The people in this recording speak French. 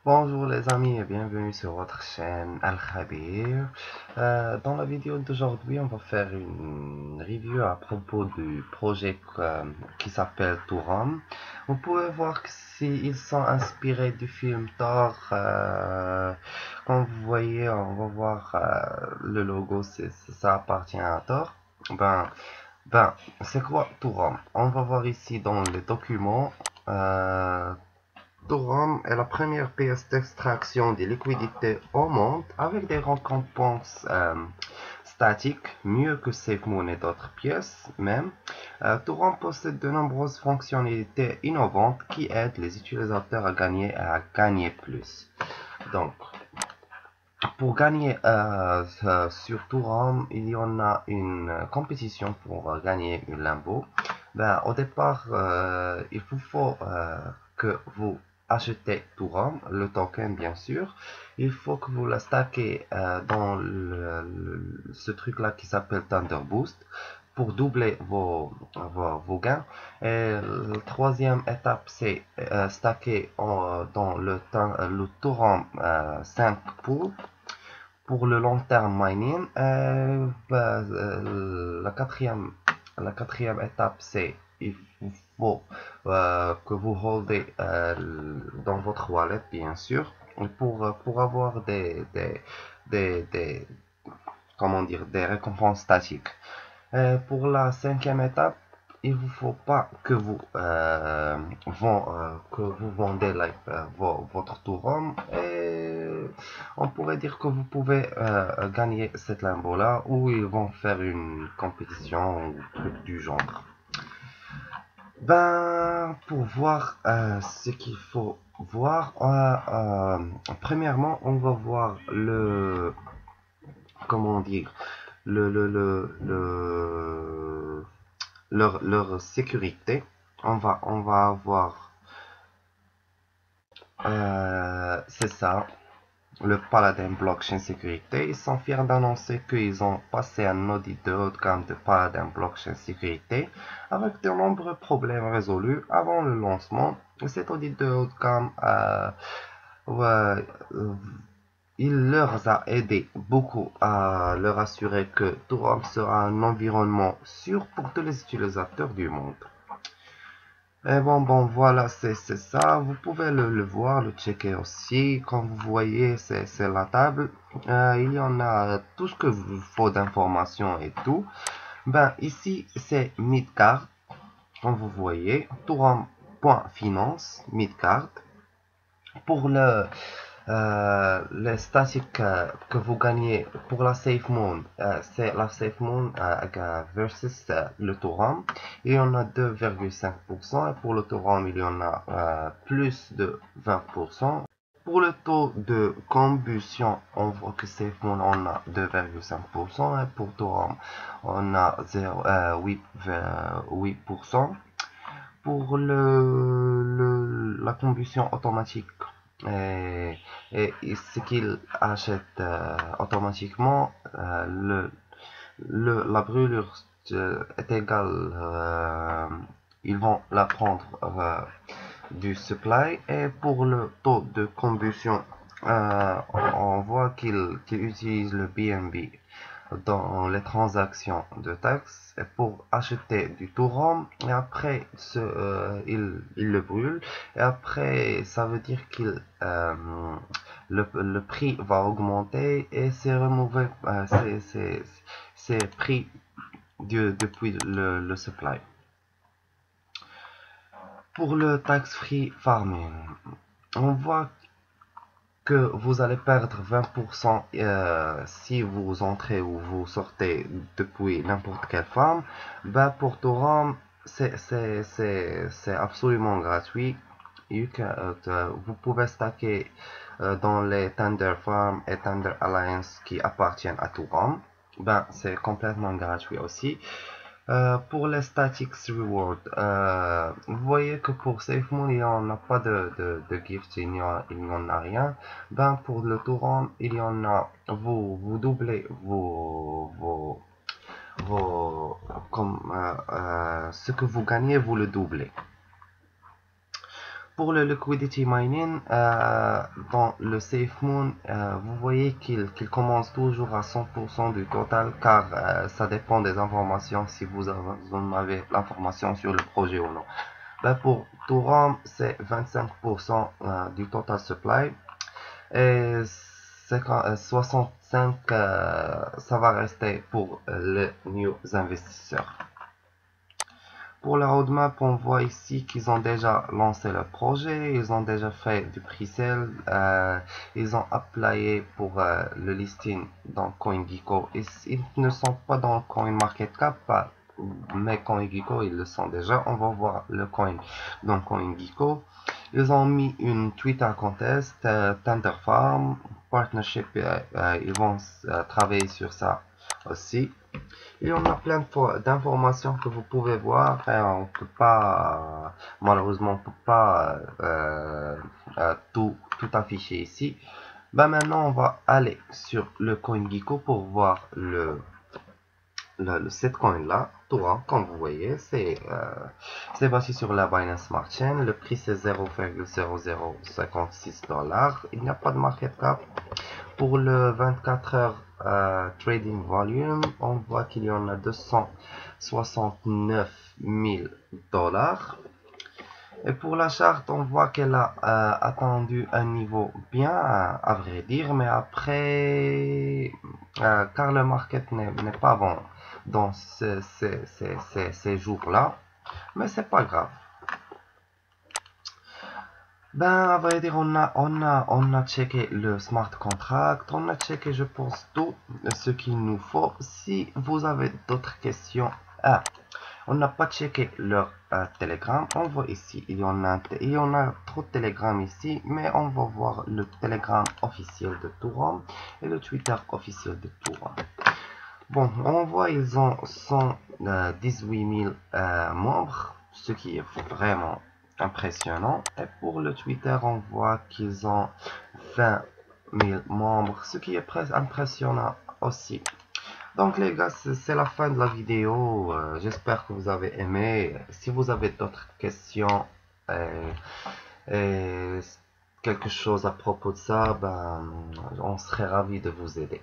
Bonjour les amis et bienvenue sur votre chaîne Al-Khabir. Dans la vidéo d'aujourd'hui, on va faire une review à propos du projet qui s'appelle Touram. Vous pouvez voir que ils sont inspirés du film Thor. Comme vous voyez, on va voir le logo, ça appartient à Thor. Ben, c'est quoi Touram? On va voir ici dans les documents. Touram est la première pièce d'extraction des liquidités au monde avec des récompenses statiques, mieux que SafeMoon et d'autres pièces même. Touram possède de nombreuses fonctionnalités innovantes qui aident les utilisateurs à gagner plus. Donc, pour gagner sur Touram, il y en a une compétition pour gagner une limbo. Au départ, il vous faut que vous achetez Touram, le token bien sûr. Il faut que vous la stackez dans ce truc-là qui s'appelle Thunder Boost pour doubler vos gains. Et la troisième étape, c'est stacker dans le Touram 5 pool pour le long terme mining. La quatrième étape, c'est il faut que vous holdez dans votre wallet, bien sûr, pour avoir des, comment dire, des récompenses statiques. Pour la cinquième étape, il vous faut pas que vous vendez votre Tourom, et on pourrait dire que vous pouvez gagner cette limbo là où ils vont faire une compétition ou truc du genre. Pour voir ce qu'il faut voir, premièrement, on va voir comment dire, leur sécurité. On va avoir, c'est ça, le Paladin Blockchain Sécurité. Ils sont fiers d'annoncer qu'ils ont passé un audit de haut de gamme de Paladin Blockchain Sécurité avec de nombreux problèmes résolus avant le lancement. Cet audit de haut de gamme ouais, il leur a aidé beaucoup à leur assurer que Touram sera un environnement sûr pour tous les utilisateurs du monde. Et voilà, c'est ça. Vous pouvez le voir, le checker aussi. Comme vous voyez, c'est la table. Il y en a tout ce que vous faut d'informations et tout. Ici, c'est Midcard. Comme vous voyez, Touram.finance, Midcard. Pour les statistiques que vous gagnez pour la SafeMoon, c'est la SafeMoon versus le Touram. Il y en a 2,5% et pour le Touram, il y en a plus de 20%. Pour le taux de combustion, on voit que SafeMoon on a 2,5% et pour Touram, on a 8%. Pour la combustion automatique, et, et ce qu'ils achètent automatiquement, la brûlure est égale, ils vont la prendre du supply. Et pour le taux de combustion, on voit qu'ils utilisent le BNB dans les transactions de taxes pour acheter du Tourom, et après il le brûle, et après ça veut dire qu'il le prix va augmenter et c'est remové, c'est pris depuis le supply. Pour le tax-free farming, on voit que vous allez perdre 20% si vous entrez ou vous sortez depuis n'importe quelle farm. Pour Touram, c'est absolument gratuit. Vous pouvez stacker dans les Thunder Farm et Thunder Alliance qui appartiennent à Touram. C'est complètement gratuit aussi. Pour les Statics Reward, vous voyez que pour SafeMoon, il n'y en a pas de gift, il n'y en a rien. Pour le Touram, il y en a, vous doublez ce que vous gagnez, vous le doublez. Pour le liquidity mining, dans le SafeMoon, vous voyez qu'il commence toujours à 100% du total, car ça dépend des informations, si vous en avez l'information sur le projet ou non. Ben, pour Touram, c'est 25% du total supply, et 65, ça va rester pour les new investisseurs. Pour la roadmap, on voit ici qu'ils ont déjà lancé le projet, ils ont déjà fait du pre-sale, ils ont appelé pour le listing dans CoinGecko. Ils ne sont pas dans CoinMarketCap, mais CoinGecko, ils le sont déjà. On va voir le coin dans CoinGecko. Ils ont mis une Twitter contest, Thunder Farm, partnership, ils vont travailler sur ça aussi. Il y en a plein d'informations que vous pouvez voir, et on peut pas, malheureusement, on peut pas tout afficher ici. Ben maintenant, on va aller sur le CoinGecko pour voir cette coin là, Touram, comme vous voyez, c'est basé sur la Binance Smart Chain. Le prix c'est 0,0056 $. Il n'y a pas de market cap. Pour le 24 heures trading volume, on voit qu'il y en a 269 000 $. Et pour la charte, on voit qu'elle a attendu un niveau bien, à vrai dire, mais après, car le market n'est pas bon dans ces jours-là, mais c'est pas grave. Ben, à vrai dire, on a checké le smart contract, on a checké, je pense, tout ce qu'il nous faut. Si vous avez d'autres questions, on n'a pas checké leur Telegram. On voit ici, il y en a trop de Telegram ici, mais on va voir le Telegram officiel de Touram et le Twitter officiel de Touram. Bon, on voit ils ont 118 000 membres, ce qui est vraiment impressionnant. Et pour le Twitter, on voit qu'ils ont 20 000 membres, ce qui est presque impressionnant aussi. Donc les gars, c'est la fin de la vidéo. J'espère que vous avez aimé. Si vous avez d'autres questions et quelque chose à propos de ça, ben, on serait ravi de vous aider.